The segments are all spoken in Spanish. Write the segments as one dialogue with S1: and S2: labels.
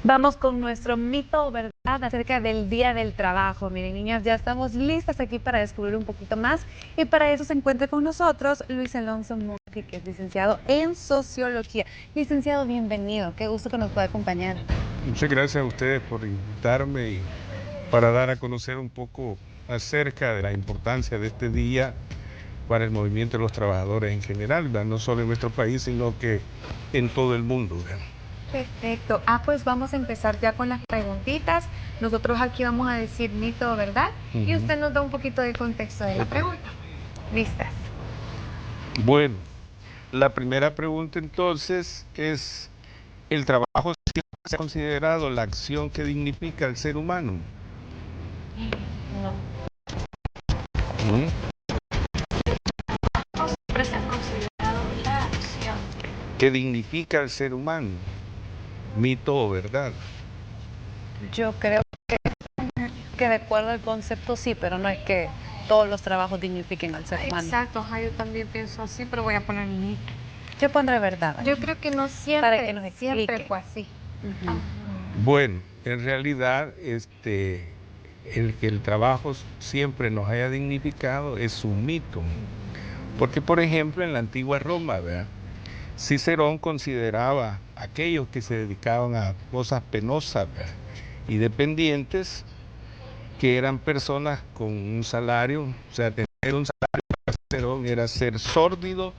S1: Vamos con nuestro mito o verdad acerca del Día del Trabajo. Miren, niñas, ya estamos listas aquí para descubrir un poquito más y para eso se encuentra con nosotros Luis Alonso Monge, que es licenciado en Sociología. Licenciado, bienvenido. Qué gusto que nos pueda acompañar.
S2: Muchas gracias a ustedes por invitarme y para dar a conocer un poco acerca de la importancia de este día para el movimiento de los trabajadores en general, ¿verdad? No solo en nuestro país, sino que en todo el mundo, ¿verdad?
S1: Perfecto. Pues vamos a empezar ya con las preguntitas. Nosotros aquí vamos a decir mito o verdad y usted nos da un poquito de contexto de la pregunta. ¿Listas?
S2: Bueno, la primera pregunta entonces es, ¿el trabajo siempre se ha considerado la acción que dignifica al ser humano?
S1: No.
S2: ¿Mm?
S1: Siempre se ha considerado la acción.
S2: ¿Qué dignifica al ser humano? ¿Mito o verdad?
S1: Yo creo que de acuerdo al concepto sí, pero no es que todos los trabajos dignifiquen al ser humano.
S3: Exacto, ajá, yo también pienso así, pero voy a poner mi...
S1: Yo pondré verdad.
S3: Yo creo que no siempre,
S1: Para que nos explique.
S3: siempre fue así.
S1: Ujú.
S2: Bueno, en realidad, el que el trabajo siempre nos haya dignificado es un mito. Porque, por ejemplo, en la antigua Roma, ¿verdad? Cicerón consideraba a aquellos que se dedicaban a cosas penosas, ¿verdad? Y dependientes, que eran personas con un salario, o sea, tener un salario para Cicerón era ser sórdido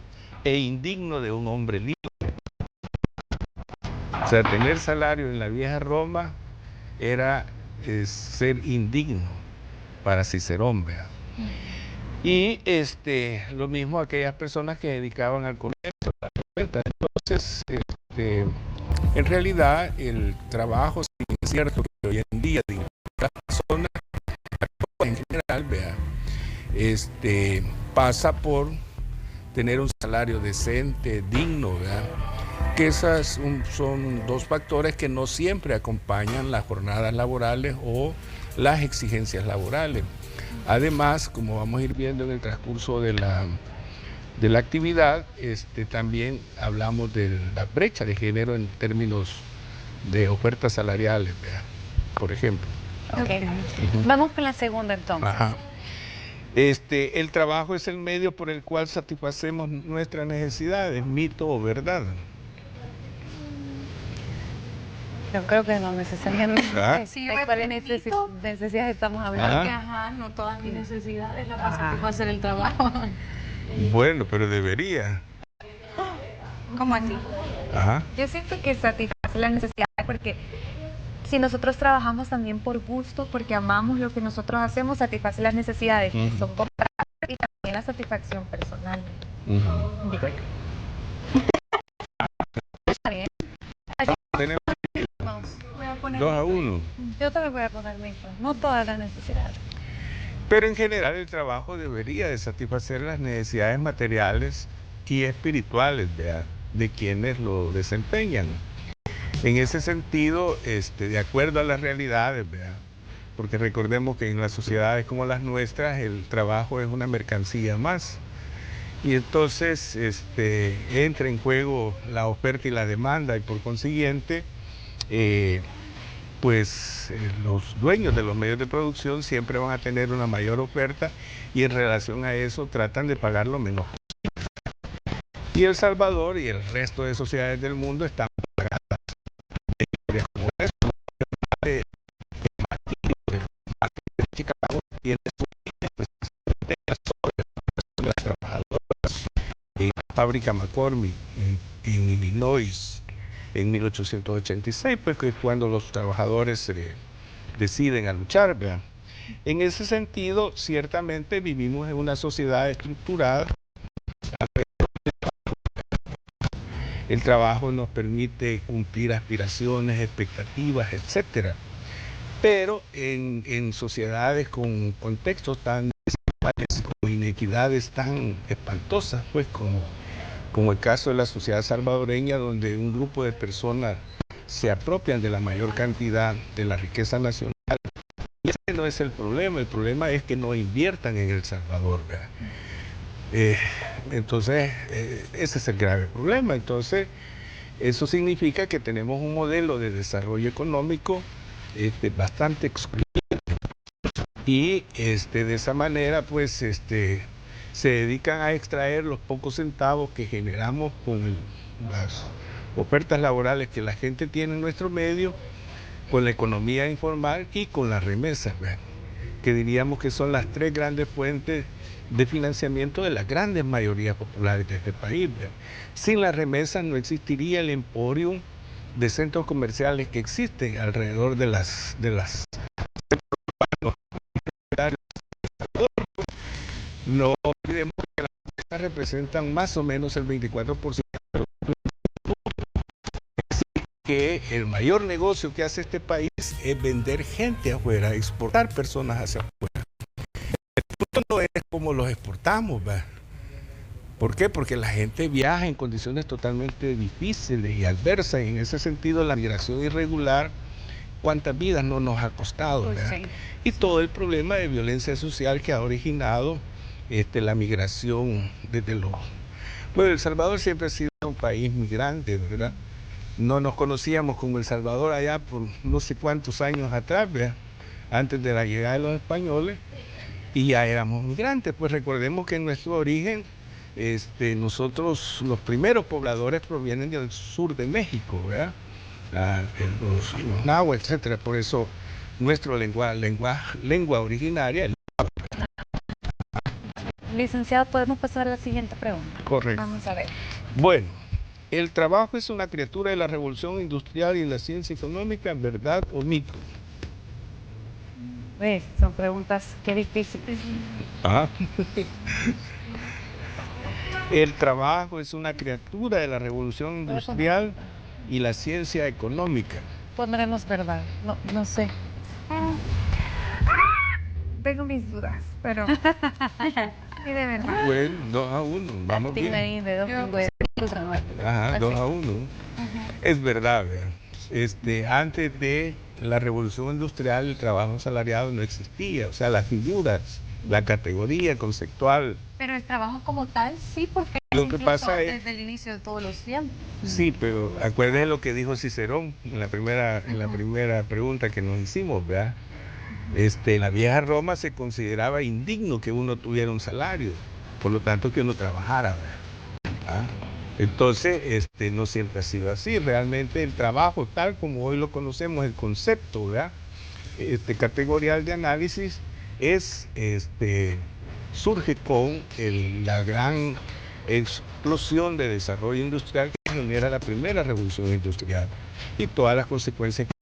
S2: e indigno de un hombre libre. O sea, tener salario en la vieja Roma era ser indigno para Cicerón, ¿verdad? Y lo mismo aquellas personas que dedicaban al comercio, a la venta. Entonces, en realidad el trabajo, sí es cierto que hoy en día dignifica a las personas en general, ¿verdad? Pasa por tener un salario decente, digno, ¿verdad? Que esas son dos factores que no siempre acompañan las jornadas laborales o las exigencias laborales. Además, como vamos a ir viendo en el transcurso de la actividad, también hablamos de la brecha de género en términos de ofertas salariales, ¿verdad? Por ejemplo.
S1: Okay. Vamos con la segunda entonces.
S2: Ajá. El trabajo es el medio por el cual satisfacemos nuestras necesidades, mito o verdad.
S1: Yo creo que no necesariamente.
S2: ¿Ah?
S3: Sí,
S1: ¿De cuáles necesidades estamos hablando?
S3: porque, ajá, no todas mis necesidades las va a satisfacer el trabajo.
S2: Bueno, pero debería.
S3: ¿Cómo así?
S2: Ajá.
S1: Yo siento que satisface las necesidades porque si nosotros trabajamos también por gusto, porque amamos lo que nosotros hacemos, satisface las necesidades que son compradas y también la satisfacción personal. Está bien. Así
S2: Tenemos
S1: vamos. Voy a poner
S2: 2-1.
S1: Yo también voy a poner mismo. No todas las necesidades.
S2: Pero en general el trabajo debería de satisfacer las necesidades materiales y espirituales de quienes lo desempeñan. En ese sentido, de acuerdo a las realidades, ¿verdad? Porque recordemos que en las sociedades como las nuestras el trabajo es una mercancía más. Y entonces entra en juego la oferta y la demanda y por consiguiente, los dueños de los medios de producción siempre van a tener una mayor oferta y en relación a eso tratan de pagar lo menos. Y El Salvador y el resto de sociedades del mundo están pagando historias como esta. De Chicago tiene su sobre las trabajadoras en la fábrica McCormick en Illinois en 1886, pues que es cuando los trabajadores deciden a luchar, ¿verdad? En ese sentido, ciertamente vivimos en una sociedad estructurada. El trabajo nos permite cumplir aspiraciones, expectativas, etcétera. Pero en sociedades con contextos tan desiguales, con inequidades tan espantosas, pues como el caso de la sociedad salvadoreña, donde un grupo de personas se apropian de la mayor cantidad de la riqueza nacional. Y ese no es el problema es que no inviertan en El Salvador, ¿verdad? Entonces, ese es el grave problema. Entonces, Eso significa que tenemos un modelo de desarrollo económico bastante excluyente. Y de esa manera, pues, se dedican a extraer los pocos centavos que generamos con las ofertas laborales que la gente tiene en nuestro medio, con la economía informal y con las remesas, ¿verdad? Que diríamos que son las tres grandes fuentes de financiamiento de las grandes mayorías populares de este país, ¿verdad? Sin las remesas no existiría el emporio de centros comerciales que existen alrededor de las no olvidemos que las remesas representan más o menos el 24%, que el mayor negocio que hace este país es vender gente afuera, exportar personas hacia afuera. El punto no es cómo los exportamos, ¿verdad? ¿Por qué? Porque la gente viaja en condiciones totalmente difíciles y adversas, y en ese sentido la migración irregular, cuántas vidas no nos ha costado, ¿verdad? Sí. Y todo el problema de violencia social que ha originado la migración desde los... Bueno, El Salvador siempre ha sido un país migrante, ¿verdad? No nos conocíamos como El Salvador allá por no sé cuántos años atrás, ¿verdad? Antes de la llegada de los españoles, y ya éramos migrantes. Pues recordemos que en nuestro origen, nosotros, los primeros pobladores provienen del sur de México, ¿verdad? Los náhuatl, etcétera. Por eso nuestra lengua originaria.
S1: Licenciado, podemos pasar a la siguiente pregunta.
S2: Correcto.
S1: Vamos a ver.
S2: Bueno, el trabajo es una criatura de la revolución industrial y la ciencia económica, ¿verdad o mito?
S1: Son preguntas que difíciles.
S2: Ah. El trabajo es una criatura de la revolución industrial y la ciencia económica.
S1: Pondremos verdad. No sé.
S3: Tengo mis dudas, pero... Y de verdad.
S2: Bueno, 2-1, vamos bien. Ajá, 2-1. Es verdad, ¿verdad? Antes de la revolución industrial, el trabajo asalariado no existía. O sea, las figuras, la categoría conceptual.
S3: Pero el trabajo como tal, sí, porque
S2: lo que pasa es,
S3: desde el inicio de todos los tiempos.
S2: Sí, pero acuérdense lo que dijo Cicerón en la primera pregunta que nos hicimos, ¿verdad? En la vieja Roma se consideraba indigno que uno tuviera un salario, por lo tanto que uno trabajara, ¿verdad? ¿Ah? Entonces, no siempre ha sido así. Realmente el trabajo, tal como hoy lo conocemos, el concepto, ¿verdad? Categorial de análisis, surge con la gran explosión de desarrollo industrial que genera la primera revolución industrial y todas las consecuencias que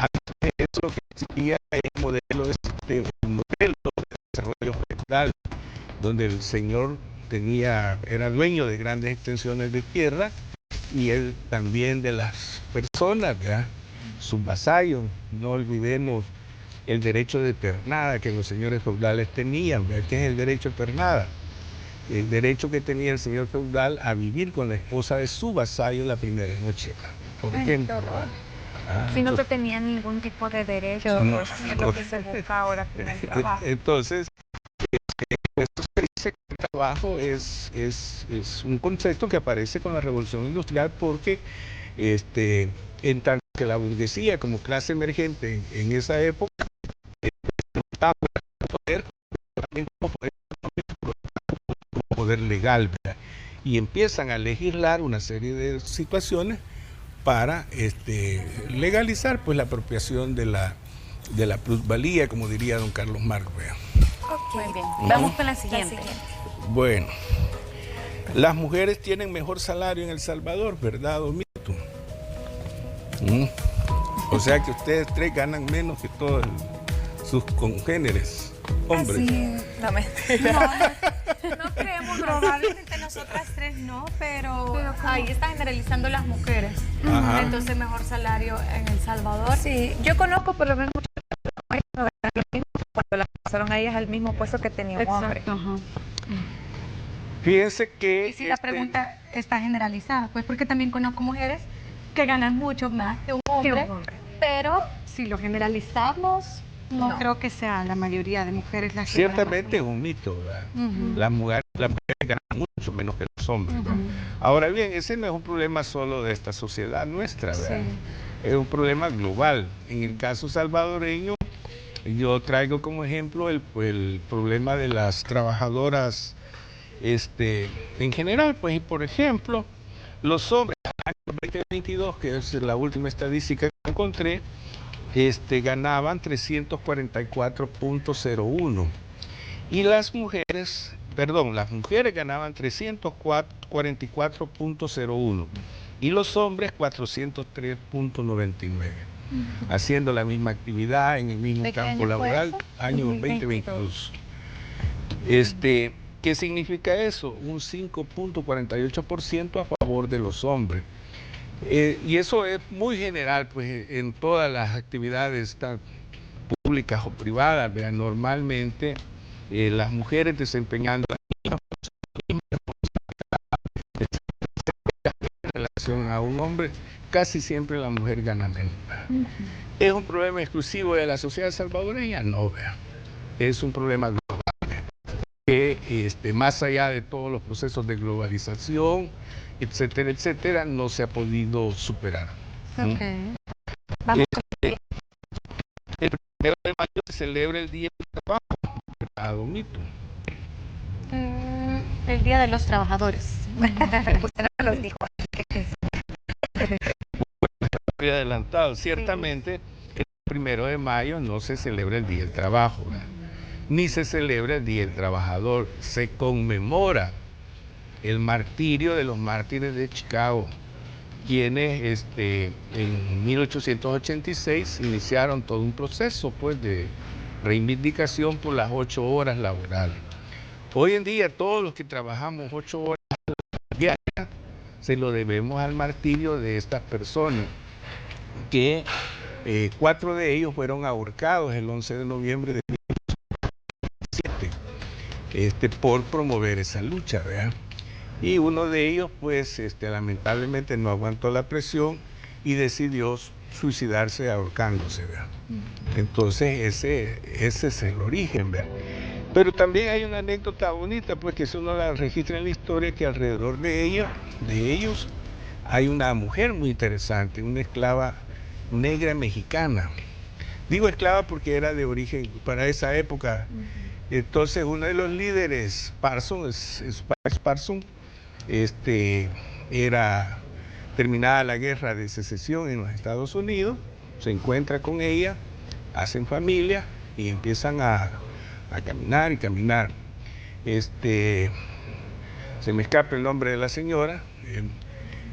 S2: antes de eso lo que existía es un modelo de desarrollo feudal, donde el señor era dueño de grandes extensiones de tierra y él también de las personas, ¿verdad? Sus vasallos. No olvidemos el derecho de pernada que los señores feudales tenían, ¿verdad? ¿Qué es el derecho de pernada? El derecho que tenía el señor feudal a vivir con la esposa de su vasallo la primera noche, por ejemplo.
S3: Si no se tenía ningún tipo de derecho,
S2: no,
S3: es lo que se busca ahora con el trabajo.
S2: Entonces, esto se dice que el trabajo es un concepto que aparece con la revolución industrial porque en tanto que la burguesía como clase emergente en esa época estaba poder, poder legal, ¿verdad? Y empiezan a legislar una serie de situaciones para legalizar pues la apropiación de la plusvalía, como diría don Carlos Marx, ¿verdad?
S1: Muy bien. Vamos con la siguiente.
S2: Bueno, las mujeres tienen mejor salario en El Salvador, ¿verdad o mito? O sea que ustedes tres ganan menos que todos sus congéneres hombres.
S3: Así, no, mentira. No creemos, probablemente nosotras tres no, pero ahí está generalizando las mujeres.
S2: Ajá.
S3: Entonces mejor salario en El Salvador.
S1: Sí, yo conozco por lo menos muchas mujeres cuando las pasaron a ellas al mismo puesto que tenía un hombre.
S2: Fíjense que...
S3: Y si la pregunta está generalizada, pues porque también conozco mujeres que ganan mucho más que un hombre, pero si lo generalizamos, No creo que sea la mayoría de mujeres las que
S2: Ciertamente es un mito, ¿verdad? Las mujeres ganan mucho menos que los hombres, ¿verdad?
S3: Ujú.
S2: Ahora bien, ese no es un problema solo de esta sociedad nuestra, ¿verdad?
S3: Sí.
S2: Es un problema global. En el caso salvadoreño, yo traigo como ejemplo el problema de las trabajadoras en general, pues, y por ejemplo, los hombres, en el año 2022, que es la última estadística que encontré, ganaban 344.01 y las mujeres ganaban 344.01 y los hombres 403.99, haciendo la misma actividad en el mismo
S1: ¿De qué
S2: campo
S1: año fue
S2: laboral,
S1: eso?
S2: año 2022. ¿Qué significa eso? Un 5.48% a favor de los hombres. Y eso es muy general, pues, en todas las actividades públicas o privadas, ¿verdad? Normalmente las mujeres desempeñando la misma en relación a un hombre, casi siempre la mujer gana menos. ¿Es un problema exclusivo de la sociedad salvadoreña? No, vea. Es un problema global que más allá de todos los procesos de globalización, etcétera, etcétera, no se ha podido superar.
S3: Okay. Vamos con
S2: El 1 de mayo se celebra el Día del Trabajo, ¿verdad, mito?
S3: el Día de los Trabajadores.
S1: Usted no me los dijo.
S2: Estoy adelantado. Ciertamente, el 1 de mayo no se celebra el Día del Trabajo, ¿verdad? Ni se celebra el Día del Trabajador. Se conmemora el martirio de los mártires de Chicago, quienes en 1886 iniciaron todo un proceso, pues, de reivindicación por las 8 horas laborales. Hoy en día todos los que trabajamos 8 horas diarias se lo debemos al martirio de estas personas, que 4 de ellos fueron ahorcados el 11 de noviembre de 2007 por promover esa lucha, ¿verdad? Y uno de ellos, pues, lamentablemente no aguantó la presión y decidió suicidarse ahorcándose, ¿verdad? Entonces ese es el origen, ¿verdad? Pero también hay una anécdota bonita, pues, que eso uno la registra en la historia, que alrededor de ellos hay una mujer muy interesante, una esclava negra mexicana. Digo esclava porque era de origen para esa época. Entonces uno de los líderes, Spice Parsons, era terminada la guerra de secesión en los Estados Unidos, se encuentra con ella, hacen familia y empiezan a caminar y caminar. Se me escapa el nombre de la señora.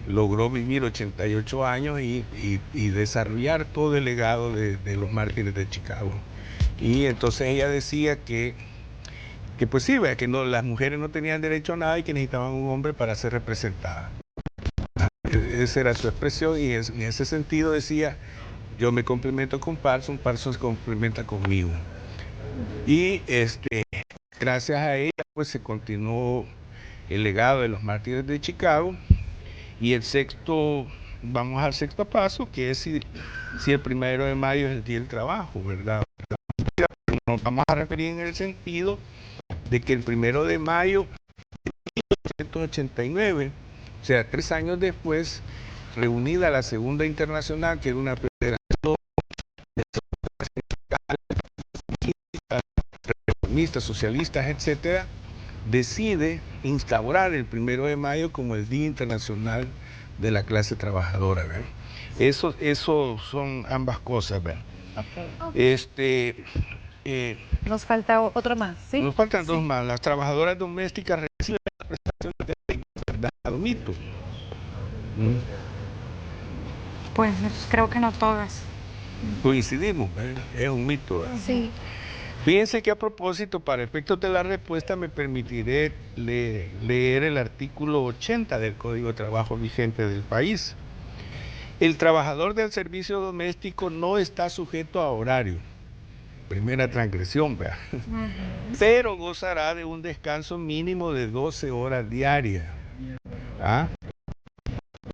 S2: Logró vivir 88 años y desarrollar todo el legado de los mártires de Chicago. Y entonces ella decía que pues sí, que no, las mujeres no tenían derecho a nada y que necesitaban un hombre para ser representadas. Esa era su expresión y en ese sentido decía: yo me complemento con Parsons, Parsons se complementa conmigo. Y gracias a ella, pues, se continuó el legado de los mártires de Chicago. Y vamos al sexto paso, que es si el 1 de mayo es el Día del Trabajo, ¿verdad? Nos vamos a referir en el sentido de que el 1 de mayo de 1989, o sea, 3 años después, reunida la Segunda Internacional, que era una federación de reformistas, socialistas, etcétera, decide instaurar el 1 de mayo como el Día Internacional de la Clase Trabajadora, ¿verdad? Eso son ambas cosas, ¿verdad?
S1: Okay. Nos falta otro más, ¿sí?
S2: Nos faltan dos más. Las trabajadoras domésticas reciben las prestaciones de ley, ¿verdad? Mito.
S3: Pues creo que no todas.
S2: Coincidimos, ¿verdad? Es un mito, ¿verdad?
S1: Sí.
S2: Fíjense que, a propósito, para efectos de la respuesta, me permitiré leer el artículo 80 del Código de Trabajo vigente del país. El trabajador del servicio doméstico no está sujeto a horario. Primera transgresión, ¿verdad? Pero gozará de un descanso mínimo de 12 horas diarias. ¿Ah?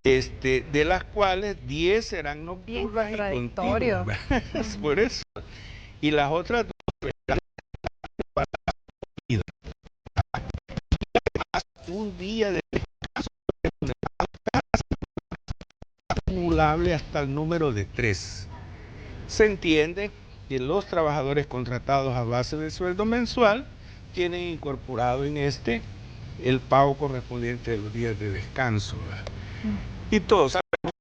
S2: De las cuales 10 serán nocturnas y continuas. Por eso. y las otras dos para la vida. Un día de descanso acumulable hasta el número de 3. Se entiende que los trabajadores contratados a base de sueldo mensual tienen incorporado en este el pago correspondiente de los días de descanso, ¿verdad? Y todos sabemos,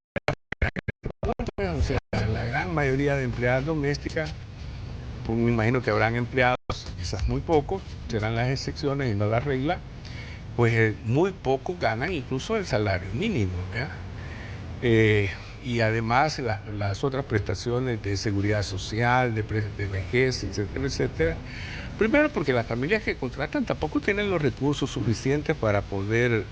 S2: o sea, la gran mayoría de empleadas domésticas, pues me imagino que habrán empleados, quizás muy pocos, serán las excepciones y no la regla, pues muy pocos ganan incluso el salario mínimo, ¿verdad? Y además las otras prestaciones de seguridad social, de vejez, etcétera, etcétera. Primero porque las familias que contratan tampoco tienen los recursos suficientes para poder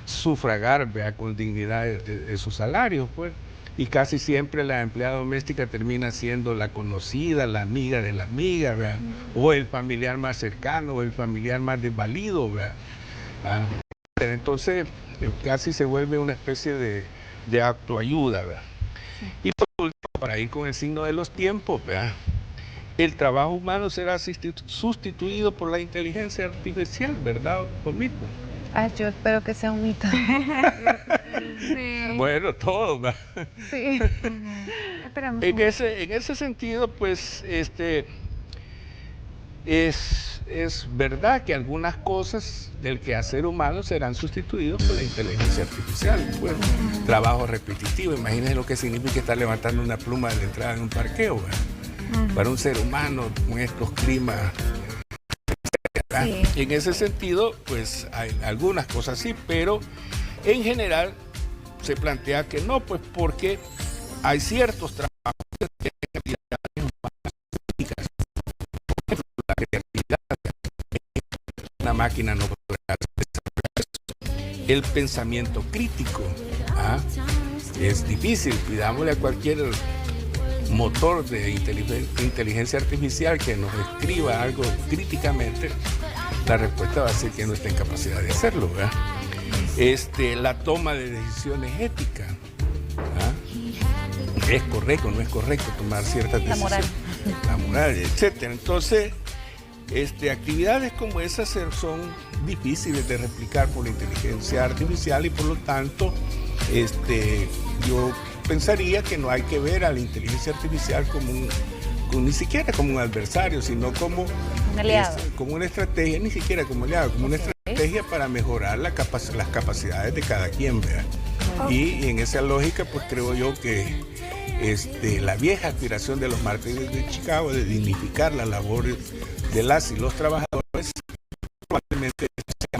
S2: sufragar, ¿vea?, con dignidad de sus salarios, pues. Y casi siempre la empleada doméstica termina siendo la conocida, la amiga de la amiga, ¿vea?, o el familiar más cercano, o el familiar más desvalido, ¿vea? Entonces casi se vuelve una especie de autoayuda, ¿verdad? Y por último, para ir con el signo de los tiempos, ¿verdad?, el trabajo humano será sustituido por la inteligencia artificial, ¿verdad, Omito?
S1: Ay, yo espero que sea un mito.
S3: Sí.
S2: Bueno, todo, ¿verdad?
S1: Sí. Esperamos.
S2: En ese sentido, pues, es verdad que algunas cosas del quehacer humano serán sustituidos por la inteligencia artificial. Pues, trabajo repetitivo, imagínense lo que significa estar levantando una pluma de la entrada en un parqueo, ¿verdad? Para un ser humano con estos climas. Sí. En ese sentido, pues hay algunas cosas sí, pero en general se plantea que no, pues porque hay ciertos trabajos que tienen habilidades humanas únicas. Por ejemplo, la creatividad, una máquina no podrá desarrollar eso. El pensamiento crítico, es difícil, pidámosle a cualquier motor de inteligencia artificial que nos escriba algo críticamente, la respuesta va a ser que no está en capacidad de hacerlo, ¿verdad? La toma de decisiones éticas, es correcto, no es correcto tomar ciertas decisiones, la moral, etcétera. Entonces, actividades como esas son difíciles de replicar por la inteligencia artificial y por lo tanto, yo pensaría que no hay que ver a la inteligencia artificial ni siquiera como un adversario, sino como
S1: un aliado,
S2: como una estrategia, ni siquiera como aliado, como una estrategia para mejorar las capacidades de cada quien, ¿verdad? Y en esa lógica, pues creo yo que la vieja aspiración de los mártires de Chicago de dignificar la labor de las y los trabajadores probablemente sea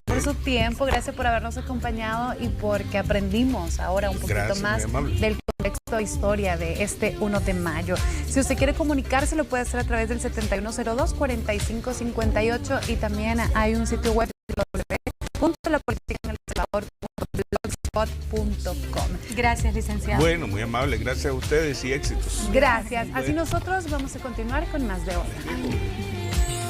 S1: por su tiempo, gracias por habernos acompañado y porque aprendimos ahora un poquito más del contexto e historia de este 1 de mayo. Si usted quiere comunicarse, lo puede hacer a través del 7102-4558 y también hay un sitio web www.lapoliticaenelsalvador.blogspot.com.
S3: Gracias, licenciado.
S2: Bueno, muy amable, gracias a ustedes y éxitos.
S1: Gracias. Así nosotros vamos a continuar con más de Hora.